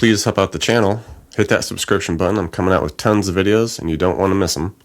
please help out the channel. Hit that subscription button. I'm coming out with tons of videos and you don't want to miss them.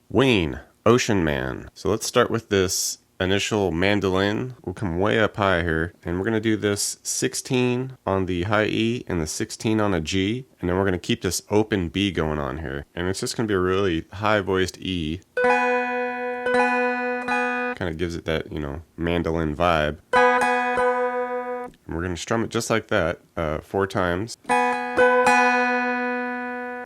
Ween, Ocean Man. So let's start with this initial mandolin. We'll come way up high here, and we're going to do this 16 on the high E and the 16 on a G, and then we're going to keep this open B going on here. And it's just going to be a really high-voiced E. Kind of gives it that, mandolin vibe. And we're going to strum it just like that 4 times.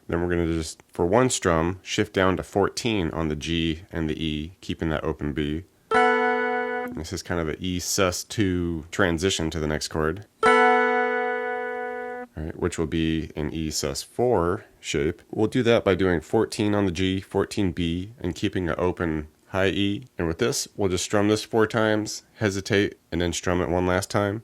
Then we're going to just, for one strum, shift down to 14 on the G and the E, keeping that open B. And this is kind of an E sus2 transition to the next chord. Alright, which will be an E sus4 shape. We'll do that by doing 14 on the G, 14 B, and keeping an open high E. And with this, we'll just strum this 4 times, hesitate, and then strum it one last time.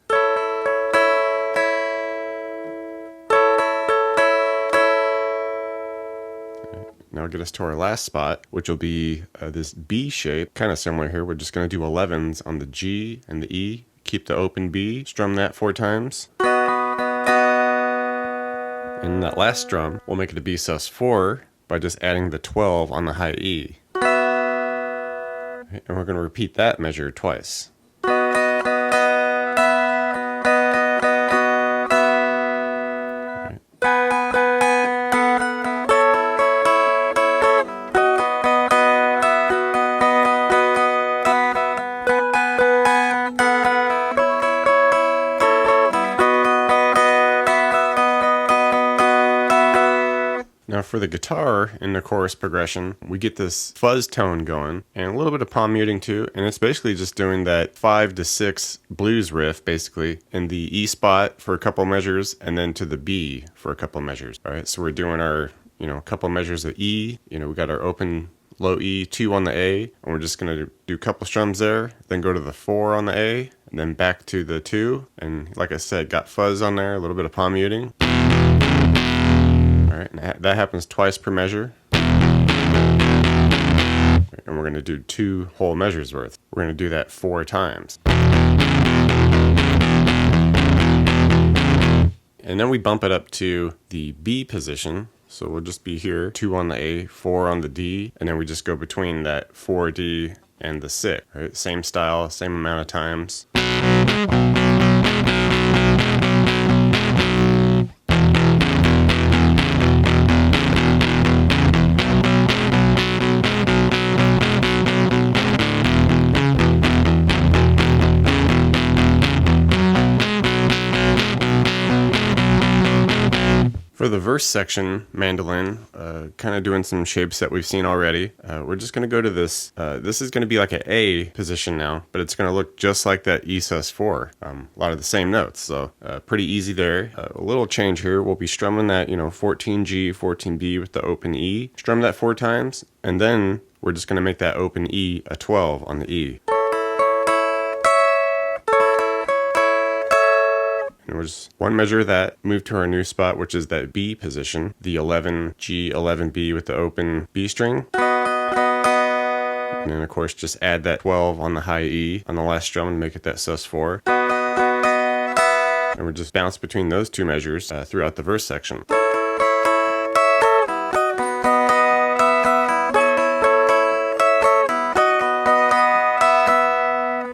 Now get us to our last spot, which will be this B shape, kind of similar here. We're just going to do 11s on the G and the E, keep the open B, strum that 4 times. And that last strum, we'll make it a B sus4 by just adding the 12 on the high E. And we're going to repeat that measure twice. Now for the guitar in the chorus progression, we get this fuzz tone going and a little bit of palm muting too, and it's basically just doing that 5 to 6 blues riff basically in the E spot for a couple measures and then to the B for a couple measures. All right, so we're doing our, couple measures of E, we got our open low E, 2 on the A, and we're just gonna do a couple strums there, then go to the 4 on the A, and then back to the 2, and like I said, got fuzz on there, a little bit of palm muting. Alright, that happens twice per measure. And we're going to do 2 whole measures worth. We're going to do that 4 times. And then we bump it up to the B position. So we'll just be here, 2 on the A, 4 on the D, and then we just go between that 4D and the 6. Right? Same style, same amount of times. For the verse section, mandolin, kind of doing some shapes that we've seen already. We're just going to go to this. This is going to be like an A position now, but it's going to look just like that E sus4. A lot of the same notes, so pretty easy there. A little change here. We'll be strumming that, 14G, 14B with the open E. Strum that 4 times, and then we're just going to make that open E a 12 on the E. And we'll just one measure of that, move to our new spot, which is that B position, the 11G, 11B with the open B string. And then of course just add that 12 on the high E on the last strum and make it that sus4. And we'll just bounce between those 2 measures throughout the verse section.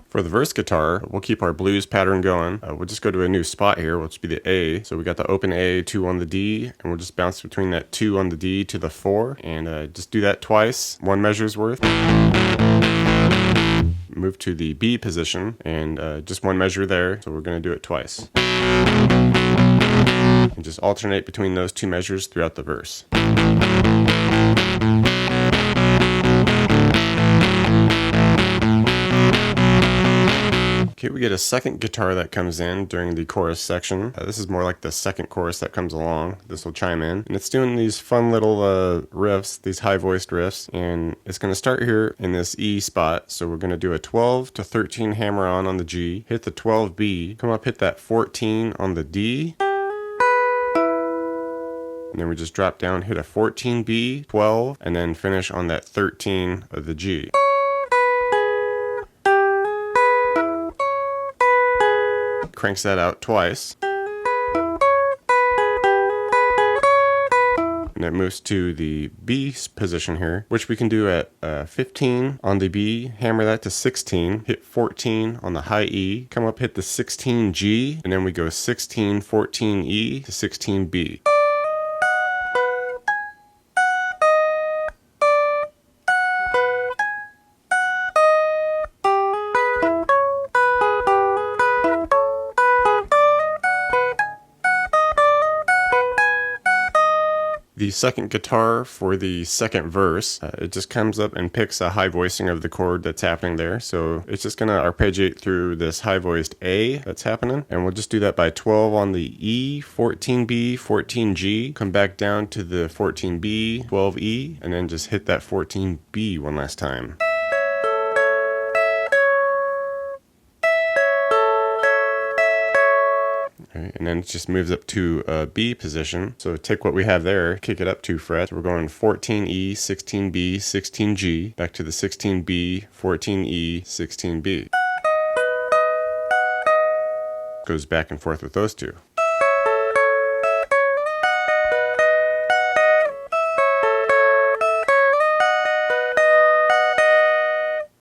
For For the verse guitar, we'll keep our blues pattern going. We'll just go to a new spot here, which will be the A. So we got the open A, 2 on the D, and we'll just bounce between that 2 on the D to the 4, and just do that twice, 1 measure's worth. Move to the B position, and just 1 measure there, so we're going to do it twice. And just alternate between those 2 measures throughout the verse. Okay, we get a second guitar that comes in during the chorus section. This is more like the second chorus that comes along. This will chime in. And it's doing these fun little riffs, these high-voiced riffs. And it's going to start here in this E spot. So we're going to do a 12 to 13 hammer on the G, hit the 12 B, come up, hit that 14 on the D. And then we just drop down, hit a 14 B, 12, and then finish on that 13 of the G. Cranks that out twice. And it moves to the B position here, which we can do at 15 on the B, hammer that to 16, hit 14 on the high E, come up, hit the 16 G, and then we go 16, 14 E to 16 B. The second guitar for the second verse, it just comes up and picks a high voicing of the chord that's happening there. So it's just going to arpeggiate through this high voiced A that's happening. And we'll just do that by 12 on the E, 14B, 14G, come back down to the 14B, 12E, and then just hit that 14B one last time. Okay, and then it just moves up to a B position. So take what we have there, kick it up 2 frets. We're going 14E, 16B, 16G, back to the 16B, 14E, 16B. Goes back and forth with those two.